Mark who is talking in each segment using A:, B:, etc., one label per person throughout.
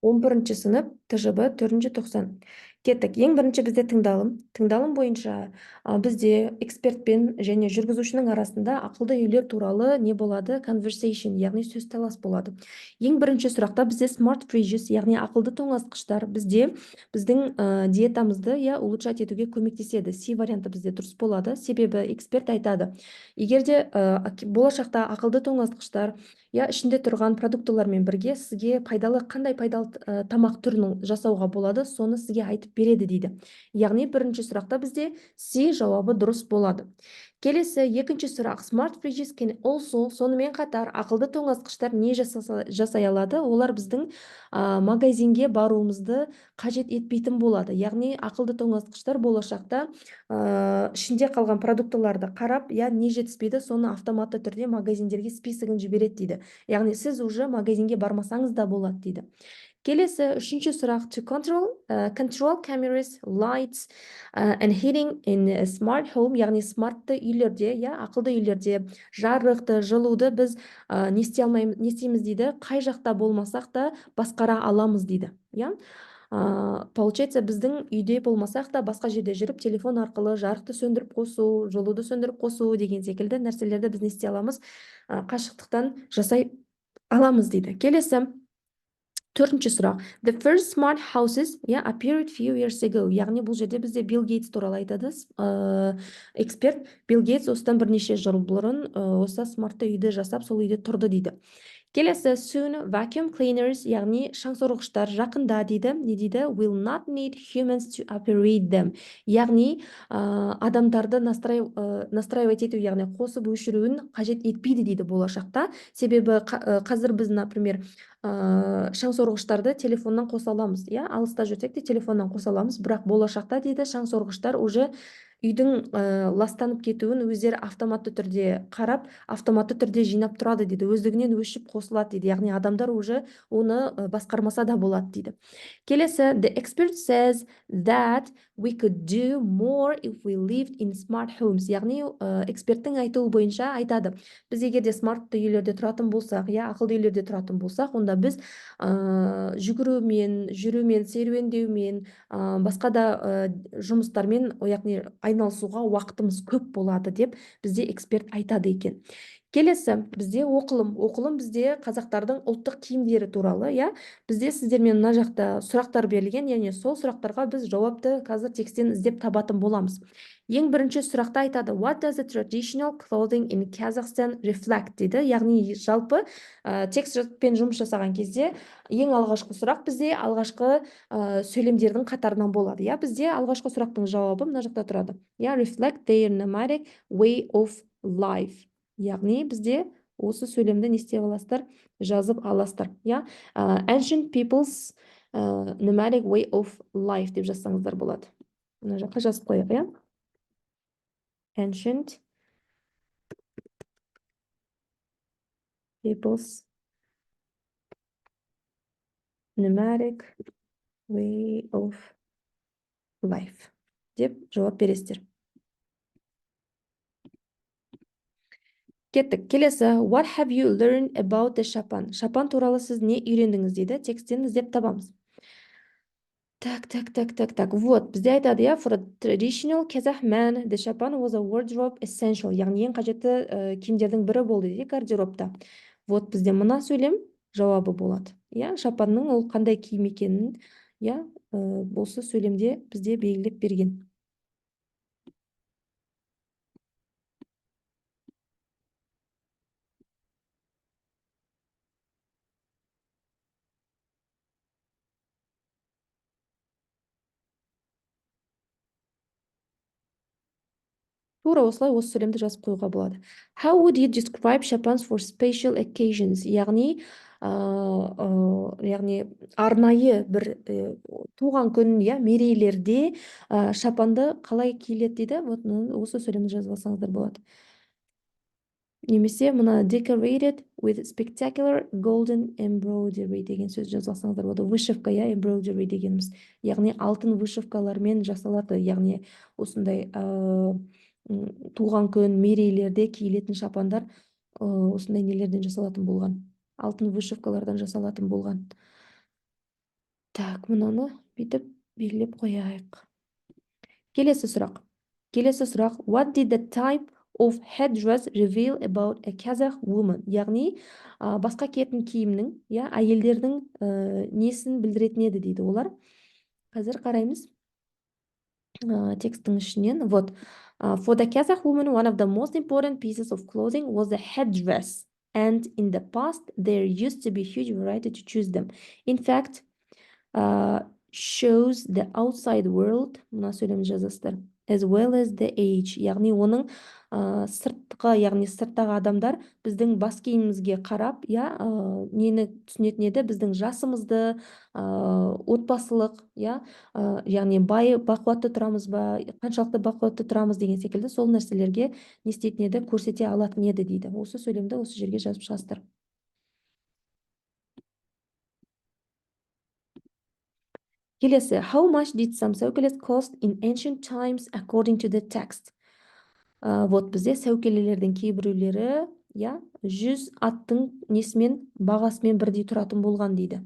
A: 11 сынып, ТЖБ 490. Кеттік. Ең бірінші бізде тыңдалым. Тыңдалым бойынша бізде экспертпен және жүргізушінің арасында ақылды үйлер туралы не болады? Conversation, яғни сөз талас болады. Ең бірінші сұрақта бізде smart fridges, яғни ақылды тоңазытқыштар бізде біздің диетамызды улучшать етуге көмектеседі. Си варианты бізде дұрыс болады. Себебі эксперт айтады. Егер де болашақта ақылды тоңазытқыштар ішінде тұрған продуктылармен бірге сізге қандай пайдалы тамақ түрін жасауға болады, соны сізге айтып береді дейді. Яғни бірінші сұрақта бізде Си жауабы дұрыс болады. Келесі екінші сұрақ. Smart fridges can also, сонымен қатар ақылды тоңазытқыштар не жасай алады? Олар біздің магазинге баруымызды қажет етпейтін болады. Яғни ақылды тоңазытқыштар болашақта ішінде қалған продуктыларды қарап, не жетіспейді, соны автоматты түрде магазиндерге списогін жібереді дейді. Яғни сіз уже магазинге бармасаңыз да болады дейді. Келесі үшінші сұрақ. To control cameras, lights and heating in a smart home, яғни смартты үйлерде, ақылды үйлерде жарықты, жылуды біз не істейміз дейді, қай жақта болмасақ та басқара аламыз дейді. Получается, біздің үйде болмасақ та басқа жерде жүріп телефон арқылы жарықты сөндіріп қосу, жылуды сөндіріп қосу деген секілді нәрселерді біз не істей аламыз? Қашықтықтан жасай аламыз дейді. Келесі төртінші сұрақ. The first smart houses appeared few years ago. Яғни бұл жерде бізде Билл Гейтс туралы айтады. Эксперт Билл Гейтс осыдан бірнеше жыл бұрын осы смартты үйді жасап, сол үйде тұрды дейді. Келесі soon vacuum cleaners, яғни шаң сорғыштар жақында дейді. Не дейді? Will not need humans to operate them. Яғни адамдарды настраивать ету, яғни қосып өшіруін қажет етпейді дейді болашақта. Себебі қазір біз, например, шаң сорғыштарды телефоннан қоса аламыз. Алыста жүрсек те телефоннан қоса аламыз, бірақ болашақта дейді шаң сорғыштар уже үйдің ластанып кетуін өздері автоматты түрде қарап, автоматты түрде жинап тұрады дейді. Өздігінен өшіп қосылады дейді. Яғни адамдар уже оны басқармаса да болады дейді. Келесі, the expert says that we could do more if we lived in smart homes. Яғни эксперттің айтуы бойынша айтады. Біз егер де смартты үйлерде тұратын болсақ, ақылды үйлерде тұратын болсақ, онда біз жүгірумен, жүрумен, серуендеумен, басқа да жұмыстармен, яғни айналысуға уақытымыз көп болады деп бізде эксперт айтады екен. Келесі бізде оқылым бізде қазақтардың ұлттық киімдері туралы. Бізде сіздермен мына жақта сұрақтар берілген, яғни сол сұрақтарға біз жауапты қазір текстен іздеп табатын боламыз. Ең бірінші сұрақта айтады, what does the traditional clothing in Kazakhstan reflect дейді. Яғни жалпы текстпен жұмыс жасаған кезде ең алғашқы сұрақ бізде алғашқы сөйлемдердің қатарынан болады. Бізде алғашқы сұрақтың жауабы мына жақта тұрады. Reflect their nomadic way of life. Яғни бізде осы сөйлемді не істеп аласыздар? Жазып аласыздар. Ancient people's nomadic way of life деп жазсаңыздар болады. Мына жаққа жазып қояйық, Ancient people's nomadic way of life деп жауап бересіздер. Кеттік. Келесі, what have you learned about the шапан? Шапан туралы сіз не үйрендіңіз дейді. Текстен іздеп табамыз. Так. Вот, бізде айтады, for a traditional Kazakh man, the шапан was a wardrobe essential. Яғни ең қажетті киімдердің бірі болды дейді гардеробта. Вот, бізде мына сөйлем жауабы болады. Шапанның ол қандай киім екенін, осы сөйлемде бізде белгілеп берген. Тура осылай осы сөйлемді жазып қоюға болады. How would you describe шапанс for special occasions? Яғни арнайы бір туған күн, мерейлерде шапанды қалай киіледі дейді. Вот осы сөйлемді жазып алсаңыздар болады. Немесе мына decorated with spectacular golden embroidery деген сөз жазып алсаңыздар болады. Вышивка, embroidery дегеніміз. Яғни алтын вышивкалармен жасалады. Яғни осындай туған күн, мерейлерде киілетін шапандар осындай нелерден жасалатын болған. Алтын вышивкалардан жасалатын болған. Так, мынаны бүйтіп белгілеп қояйық. Келесі сұрақ. What did the type of headdress reveal about a Kazakh woman? Яғни, басқа киетін киімнің, әйелдердің несін білдіретін еді дейді олар. Қазір қараймыз текстің ішінен. Вот. For the Kazakh woman, one of the most important pieces of clothing was the headdress. And in the past, there used to be huge variety to choose them. In fact, shows the outside world, мына сөйлем жазасыздар, as well as the age, яғни оның сыртқы, яғни сырттағы адамдар біздің бас киімімізге қарап, нені түсінетін еді, біздің жасымызды, отбасылық, яғни бақуатты тұрамыз ба, қаншалықты бақуатты тұрамыз деген секілді сол нәрселерге не істейтін еді, көрсете алатын еді дейді. Осы сөйлемді осы жерге жазып шығасыздар. Келесі, how much did some сәукелес cost in ancient times according to the text? Вот бізде сәукелелердің кейбіреулері, 100 аттың несімен, бағасымен бірдей тұратын болған дейді.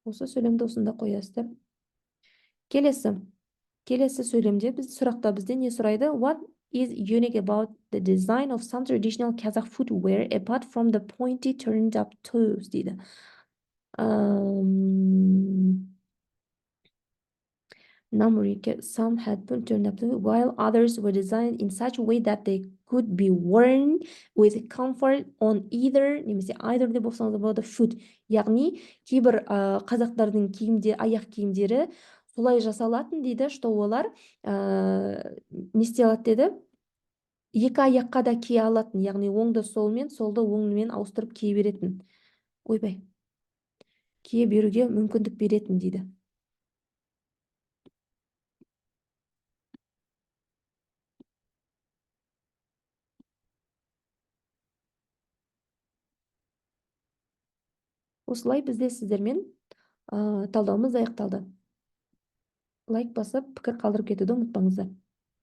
A: Осы сөйлемді осында қоясыздар. Келесі сөйлемде сұрақта бізде не сұрайды? What is unique about the design of some traditional Kazakh footwear apart from the pointy turned up toes дейді. Some had been turned up while others were designed in such a way that they could be worn with comfort on either, немесе either деп болсаңыз болады, foot. Яғни, кейбір қазақтардың аяқ киімдері солай жасалатын дейді, что олар не істей алады деді, екі аяққа да кие алатын, яғни оңды солмен, солды оңмен ауыстырып кие беретін. Ойбай. Кие беруге мүмкіндік беретін дейді. Осылай бізде сіздермен талдауымыз аяқталды. Лайк басып, пікір қалдырып кетуді ұмытпаңыздар.